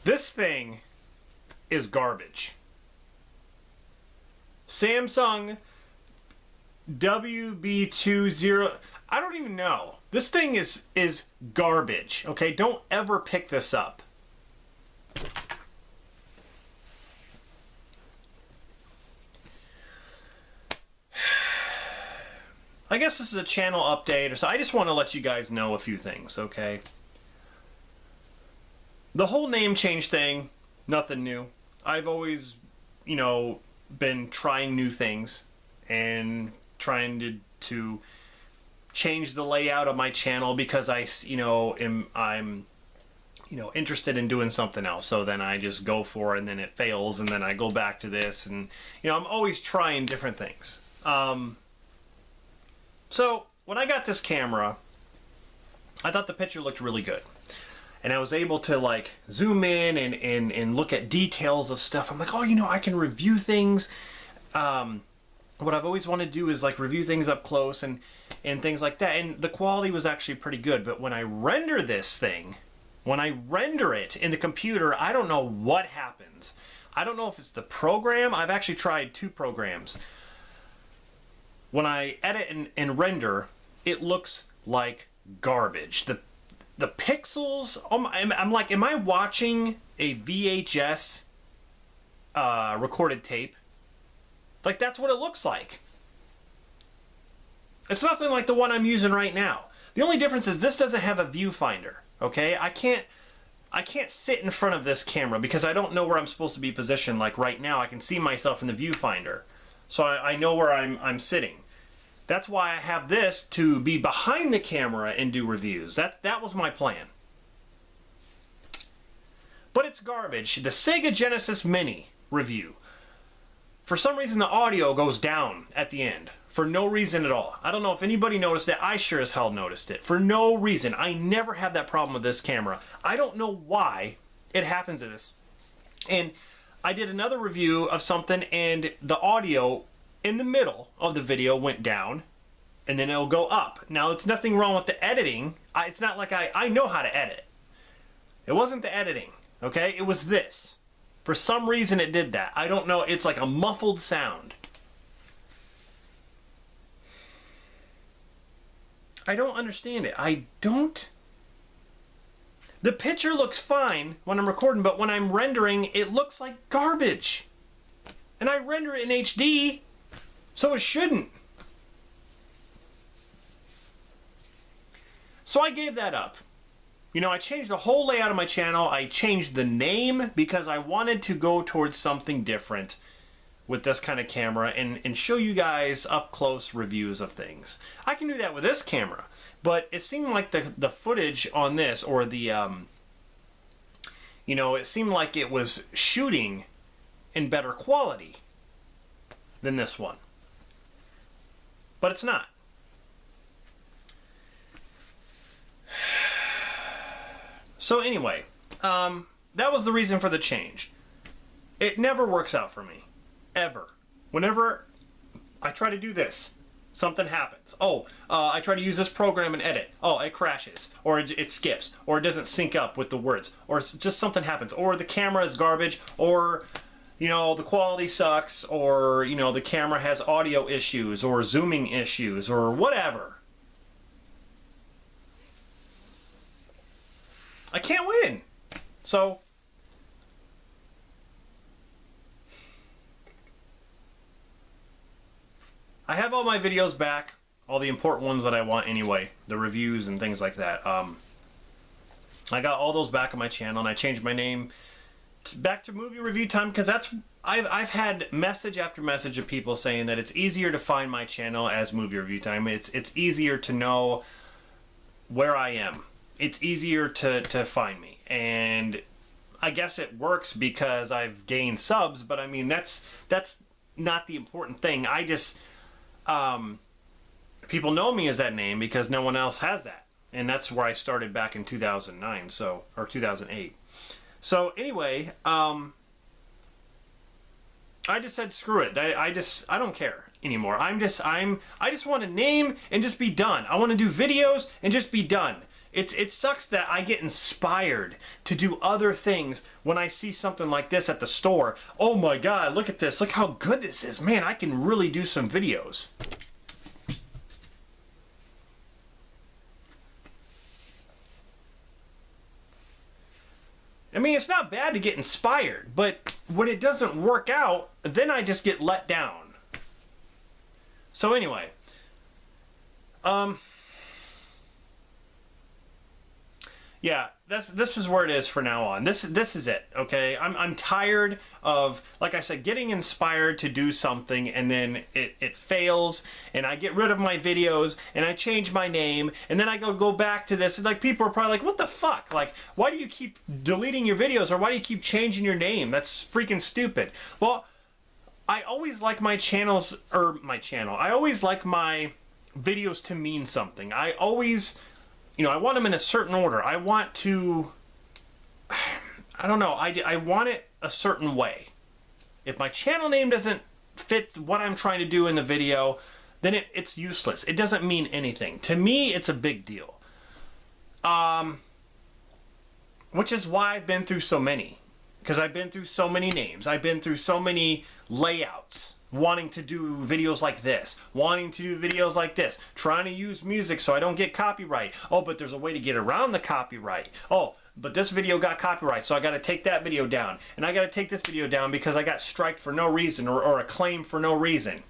This thing is garbage. Samsung WB20, I don't even know. This thing is garbage, okay? Don't ever pick this up. I guess this is a channel update, so I just want to let you guys know a few things, okay? The whole name change thing, nothing new. I've always, you know, been trying new things and trying to change the layout of my channel because I'm interested in doing something else. So then I just go for it and then it fails and then I go back to this, and I'm always trying different things. So when I got this camera, I thought the picture looked really good. And I was able to like zoom in and look at details of stuff. I'm like, oh, I can review things. What I've always wanted to do is like review things up close and things like that. And the quality was actually pretty good. But when I render this thing, when I render it in the computer, I don't know what happens. I don't know if it's the program. I've actually tried 2 programs. When I edit and render, it looks like garbage. The pixels, I'm like, am I watching a VHS recorded tape? Like, that's what it looks like. It's nothing like the one I'm using right now. The only difference is this doesn't have a viewfinder, okay? I can't sit in front of this camera because I don't know where I'm supposed to be positioned. Like right now, I can see myself in the viewfinder. So I know where I'm sitting. That's why I have this to be behind the camera and do reviews. That was my plan. But it's garbage. The Sega Genesis Mini review. For some reason the audio goes down at the end. For no reason at all. I don't know if anybody noticed it. I sure as hell noticed it. For no reason. I never had that problem with this camera. I don't know why it happens to this. And I did another review of something and the audio in the middle of the video went down and then it'll go up. Now, it's nothing wrong with the editing. It's not like I know how to edit. It wasn't the editing, okay? It was this. For some reason it did that. I don't know. It's like a muffled sound. I don't understand it. I don't. The picture looks fine when I'm recording, but when I'm rendering, it looks like garbage. And I render it in HD. So it shouldn't. So I gave that up. I changed the whole layout of my channel. I changed the name because I wanted to go towards something different with this kind of camera and show you guys up close reviews of things. I can do that with this camera, but it seemed like the footage on this, or the it seemed like it was shooting in better quality than this one. But it's not. So anyway, that was the reason for the change. It never works out for me. Ever. Whenever I try to do this, something happens. Oh, I try to use this program and edit. Oh, it crashes. Or it skips. Or it doesn't sync up with the words. Or it's just something happens. Or the camera is garbage. Or the quality sucks, or, the camera has audio issues, or zooming issues, or whatever. I can't win. So, I have all my videos back, all the important ones that I want anyway, the reviews and things like that. I got all those back on my channel, and I changed my name back to Movie Review Time because I've had message after message of people saying that it's easier to find my channel as Movie Review Time. It's easier to know where I am. It's easier to find me, and I guess it works because I've gained subs. But I mean, that's not the important thing. I just people know me as that name because no one else has that, and that's where I started back in 2009, or 2008. So anyway, I just said screw it. I don't care anymore. I just want a name and just be done. I want to do videos and just be done. it sucks that I get inspired to do other things when I see something like this at the store. Oh my God, look at this. Look how good this is. Man, I can really do some videos. I mean, it's not bad to get inspired, but when it doesn't work out, then I just get let down. So anyway, yeah, this is where it is for now on. This is it, okay? I'm tired of, like I said, getting inspired to do something and then it fails and I get rid of my videos and I change my name and then I go back to this and like people are probably like, what the fuck? Like, why do you keep deleting your videos or why do you keep changing your name? That's freaking stupid. Well, I always like my channels, I always like my videos to mean something. I always, you know, I want them in a certain order. I want to, I don't know, I want it a certain way. If my channel name doesn't fit what I'm trying to do in the video, then it's useless. It doesn't mean anything. To me, it's a big deal. Which is why I've been through so many. Because I've been through so many names. I've been through so many layouts. Wanting to do videos like this. Wanting to do videos like this. Trying to use music so I don't get copyright. Oh, but there's a way to get around the copyright. Oh, but this video got copyright, so I got to take that video down. And I got to take this video down because I got striked for no reason or a claim for no reason.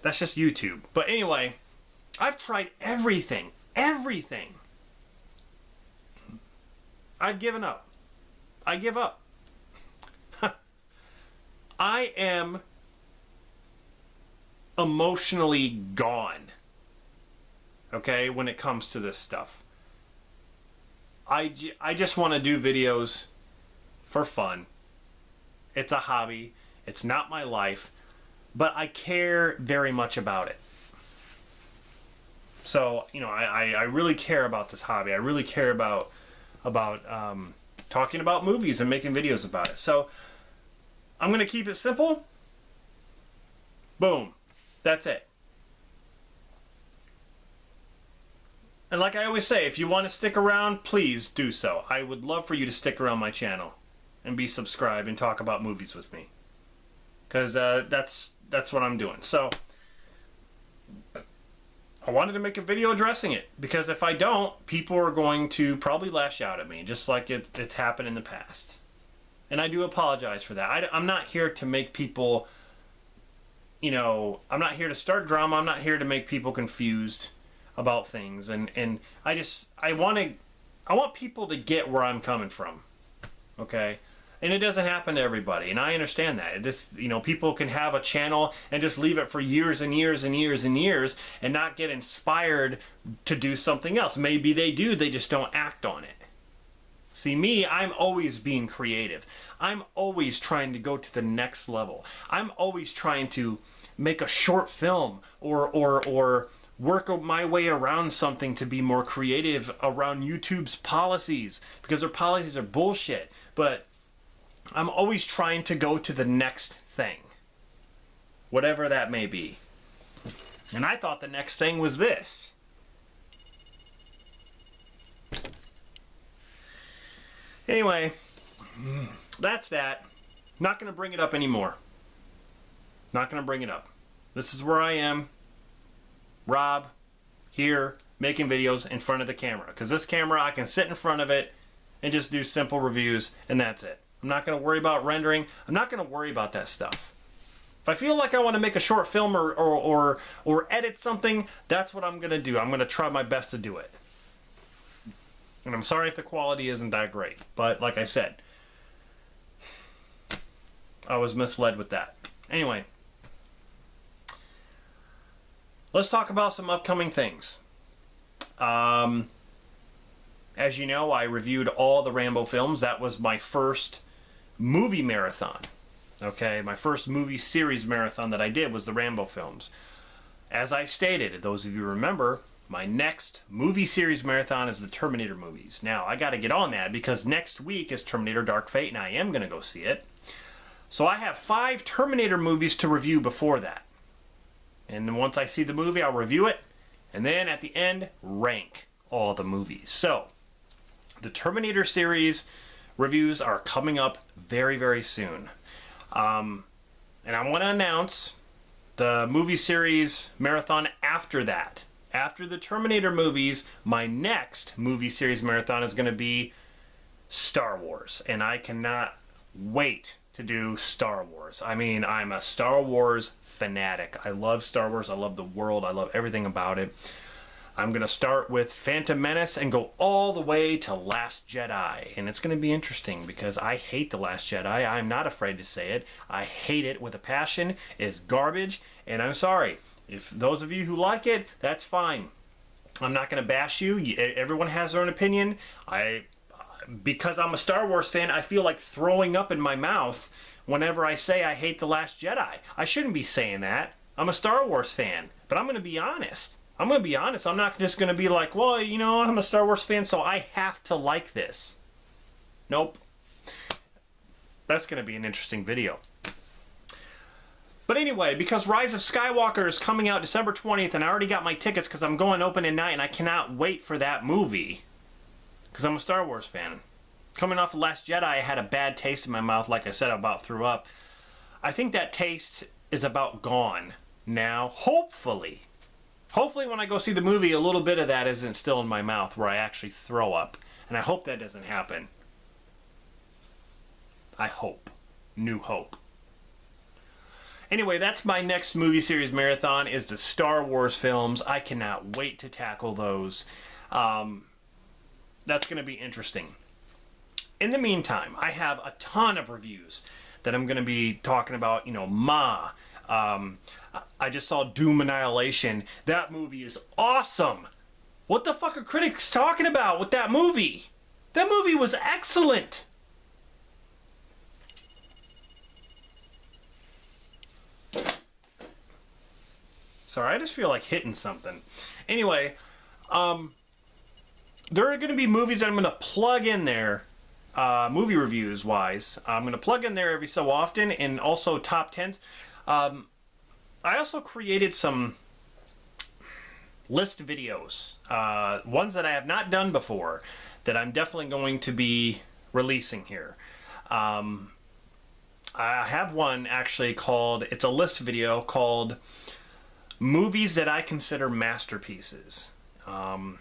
That's just YouTube. But anyway, I've tried everything. Everything. I've given up. I give up. I am emotionally gone, okay, when it comes to this stuff. I just want to do videos for fun. It's a hobby. It's not my life, but I care very much about it. So, you know, I really care about this hobby. I really care about talking about movies and making videos about it. So I'm going to keep it simple. Boom. That's it. And like I always say, if you want to stick around, please do so. I would love for you to stick around my channel and be subscribed and talk about movies with me. Because that's what I'm doing. So I wanted to make a video addressing it. Because if I don't, people are going to probably lash out at me. Just like it's happened in the past. And I do apologize for that. I'm not here to make people, you know, I'm not here to start drama. I'm not here to make people confused about things. And I want people to get where I'm coming from. Okay? And it doesn't happen to everybody. And I understand that. It just, you know, people can have a channel and just leave it for years and years and years and years and not get inspired to do something else. Maybe they do, they just don't act on it. See, me, I'm always being creative. I'm always trying to go to the next level. I'm always trying to make a short film or work my way around something to be more creative around YouTube's policies, because their policies are bullshit. But I'm always trying to go to the next thing, whatever that may be. And I thought the next thing was this. Anyway, that's that. Not going to bring it up anymore. Not going to bring it up. This is where I am. Rob, here, making videos in front of the camera. Because this camera, I can sit in front of it and just do simple reviews, and that's it. I'm not going to worry about rendering. I'm not going to worry about that stuff. If I feel like I want to make a short film or edit something, that's what I'm going to do. I'm going to try my best to do it. And I'm sorry if the quality isn't that great. But like I said, I was misled with that. Anyway, let's talk about some upcoming things. As you know, I reviewed all the Rambo films. That was my first movie marathon. Okay, my first movie series marathon that I did was the Rambo films. As I stated, those of you who remember, my next movie series marathon is the Terminator movies. Now, I got to get on that because next week is Terminator Dark Fate, and I am going to go see it. So I have 5 Terminator movies to review before that. And then once I see the movie, I'll review it. And then at the end, rank. all the movies. So, the Terminator series reviews are coming up very, very soon. And I want to announce the movie series marathon after that. After the Terminator movies, my next movie series marathon is going to be Star Wars. And I cannot wait to do Star Wars. I mean, I'm a Star Wars fanatic. I love Star Wars. I love the world. I love everything about it. I'm going to start with Phantom Menace and go all the way to Last Jedi. And it's going to be interesting because I hate The Last Jedi. I'm not afraid to say it. I hate it with a passion. It's garbage. And I'm sorry. If those of you who like it, that's fine. I'm not going to bash you. Everyone has their own opinion. Because I'm a Star Wars fan, I feel like throwing up in my mouth whenever I say I hate The Last Jedi. I shouldn't be saying that. I'm a Star Wars fan. But I'm going to be honest. I'm going to be honest. I'm not just going to be like, well, you know, I'm a Star Wars fan, so I have to like this. Nope. That's going to be an interesting video. But anyway, because Rise of Skywalker is coming out December 20th, and I already got my tickets because I'm going opening night, and I cannot wait for that movie. Because I'm a Star Wars fan. Coming off of Last Jedi, I had a bad taste in my mouth, like I said, I about threw up. I think that taste is about gone now, hopefully. Hopefully when I go see the movie, a little bit of that isn't still in my mouth where I actually throw up. And I hope that doesn't happen. I hope. New hope. Anyway, that's my next movie series marathon, is the Star Wars films. I cannot wait to tackle those. That's going to be interesting. In the meantime, I have a ton of reviews that I'm going to be talking about. You know, Ma. I just saw Doom Annihilation. That movie is awesome. What the fuck are critics talking about with that movie? That movie was excellent. Sorry, I just feel like hitting something. Anyway, there are going to be movies that I'm going to plug in there, movie reviews wise. I'm going to plug in there every so often, and also top 10s. I also created some list videos, ones that I have not done before, that I'm definitely going to be releasing here. I have one actually called, it's a list video called Movies That I Consider Masterpieces. And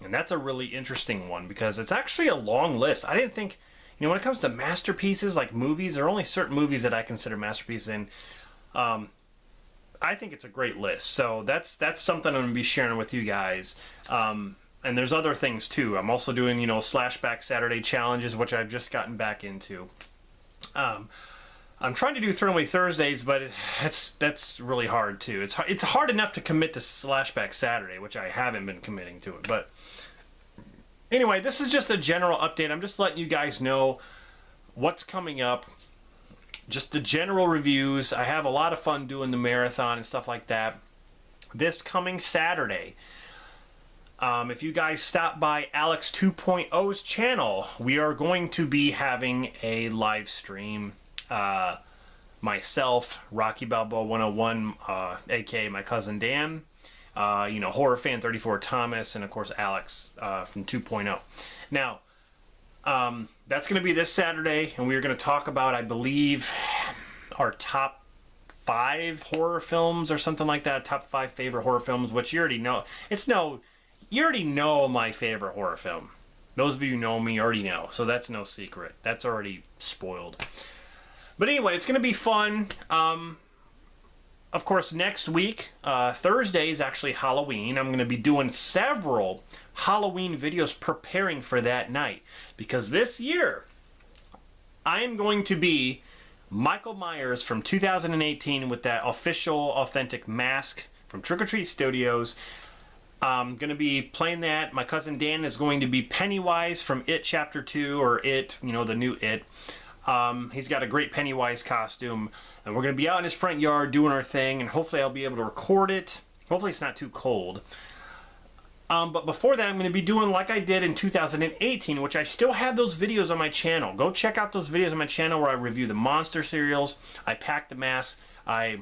that's a really interesting one because it's actually a long list. I didn't think, you know, when it comes to masterpieces, like movies, there are only certain movies that I consider masterpieces, and I think it's a great list. So that's something I'm going to be sharing with you guys. And there's other things too. I'm also doing, you know, Slashback Saturday challenges, which I've just gotten back into. I'm trying to do Throwaway Thursdays, but that's really hard too. It's hard enough to commit to Slashback Saturday, which I haven't been committing to it. But anyway, this is just a general update. I'm just letting you guys know what's coming up. Just the general reviews. I have a lot of fun doing the marathon and stuff like that. This coming Saturday, if you guys stop by Alex 2.0's channel, we are going to be having a live stream. Myself, Rocky Balboa 101, aka my cousin Dan, you know, Horror Fan 34 Thomas, and of course Alex from 2.0. Now, that's going to be this Saturday, and we are going to talk about, I believe, our top 5 horror films or something like that. Top 5 favorite horror films, which you already know. You already know my favorite horror film. Those of you who know me already know, so that's no secret. That's already spoiled. But anyway, it's going to be fun. Of course, next week, Thursday is actually Halloween. I'm going to be doing several Halloween videos preparing for that night. Because this year, I am going to be Michael Myers from 2018 with that official, authentic mask from Trick or Treat Studios. I'm going to be playing that. My cousin Dan is going to be Pennywise from It Chapter 2, or It, you know, the new It. He's got a great Pennywise costume, and we're going to be out in his front yard doing our thing, and hopefully I'll be able to record it. Hopefully it's not too cold. But before that, I'm going to be doing like I did in 2018, which I still have those videos on my channel. Go check out those videos on my channel where I review the monster cereals, I pack the masks, I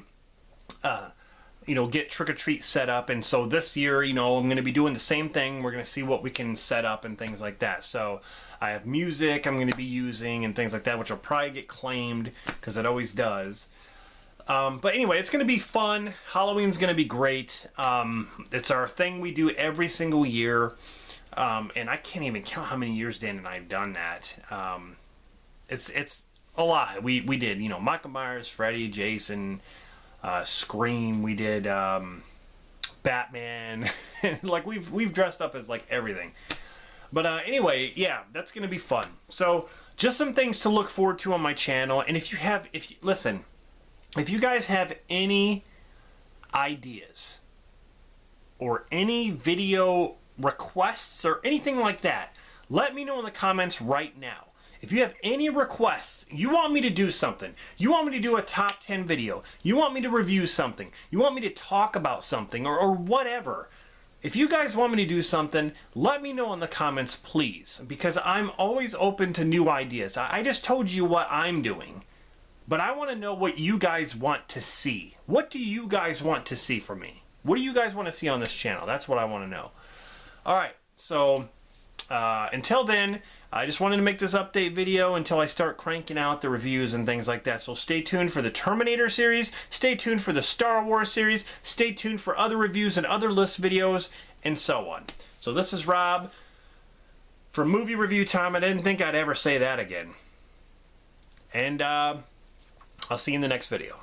you know, get trick-or-treat set up. And so this year, you know, I'm going to be doing the same thing. We're going to see what we can set up and things like that. So I have music I'm going to be using and things like that, which will probably get claimed because it always does. But anyway, it's going to be fun. Halloween's going to be great. It's our thing we do every single year. And I can't even count how many years Dan and I have done that. It's a lot. We did, you know, Michael Myers, Freddy, Jason, Scream. We did Batman. Like we've dressed up as like everything. But anyway, yeah, that's gonna be fun. So just some things to look forward to on my channel. And if you guys have any ideas or any video requests or anything like that, let me know in the comments right now. If you have any requests, you want me to do something, you want me to do a top 10 video, you want me to review something, you want me to talk about something, or whatever. If you guys want me to do something, let me know in the comments, please, because I'm always open to new ideas. I just told you what I'm doing, but I want to know what you guys want to see. What do you guys want to see from me? What do you guys want to see on this channel? That's what I want to know. Alright, so until then, I just wanted to make this update video until I start cranking out the reviews and things like that. So stay tuned for the Terminator series, stay tuned for the Star Wars series, stay tuned for other reviews and other list videos, and so on. So this is Rob from Movie Review Time. I didn't think I'd ever say that again. And I'll see you in the next video.